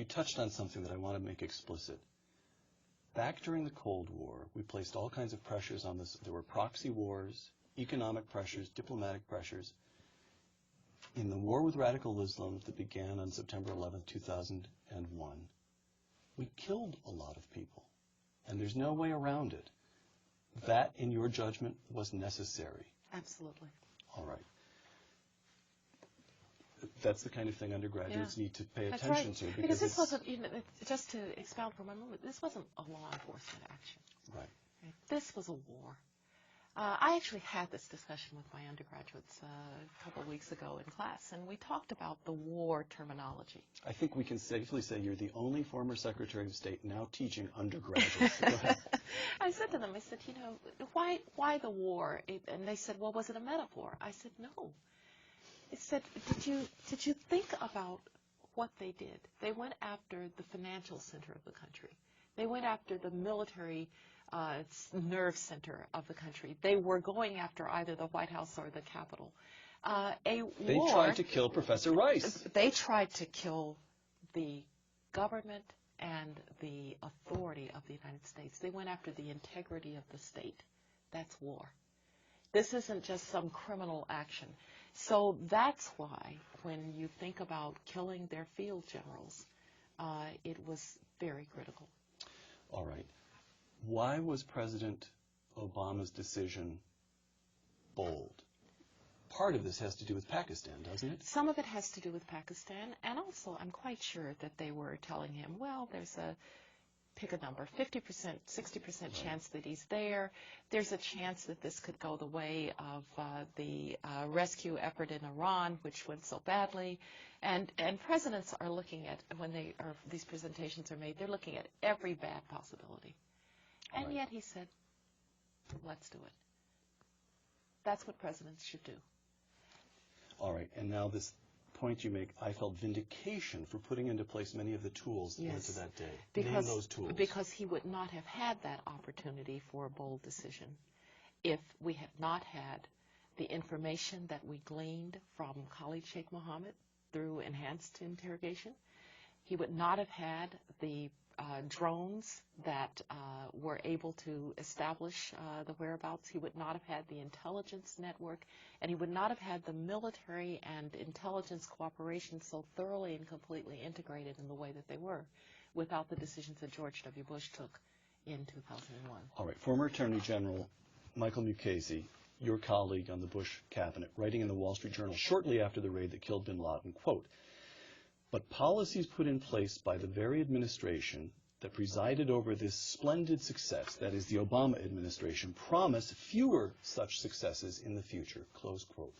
you touched on something that I want to make explicit. Back during the Cold War, we placed all kinds of pressures on this. There were proxy wars, economic pressures, diplomatic pressures. In the war with radical Islam that began on September 11, 2001, we killed a lot of people, and there's no way around it. That, in your judgment, was necessary. Absolutely. All right. That's the kind of thing undergraduates need to pay That's attention right. to. Because this wasn't, just to expound for one moment, this wasn't a law enforcement action. Right. This was a war. I actually had this discussion with my undergraduates a couple of weeks ago in class, and we talked about the war terminology. I think we can safely say you're the only former Secretary of State now teaching undergraduates. Go ahead. I said to them, I said, why the war? And they said, well, was it a metaphor? I said, no. I said, did you think about what they did? They went after the financial center of the country. They went after the military nerve center of the country. They were going after either the White House or the Capitol. They tried to kill Professor Rice. They tried to kill the government and the authority of the United States. They went after the integrity of the state. That's war. This isn't just some criminal action. So that's why when you think about killing their field generals, it was very critical. All right. Why was President Obama's decision bold? Part of this has to do with Pakistan, doesn't it? Some of it has to do with Pakistan, and also I'm quite sure that they were telling him, well, there's a, pick a number, 50%, 60% chance that he's there. There's a chance that this could go the way of the rescue effort in Iran, which went so badly. And presidents are looking at, when these presentations are made, they're looking at every bad possibility. And yet he said, let's do it. That's what presidents should do. All right. And now this point you make, I felt vindication for putting into place many of the tools that led to that day. Name those tools. Because he would not have had that opportunity for a bold decision if we had not had the information that we gleaned from Khalid Sheikh Mohammed through enhanced interrogation. He would not have had the drones that were able to establish the whereabouts. He would not have had the intelligence network, and he would not have had the military and intelligence cooperation so thoroughly and completely integrated in the way that they were without the decisions that George W. Bush took in 2001. All right. Former Attorney General Michael Mukasey, your colleague on the Bush cabinet, writing in the Wall Street Journal shortly after the raid that killed bin Laden, quote, "But policies put in place by the very administration that presided over this splendid success, that is the Obama administration, promise fewer such successes in the future," close quote.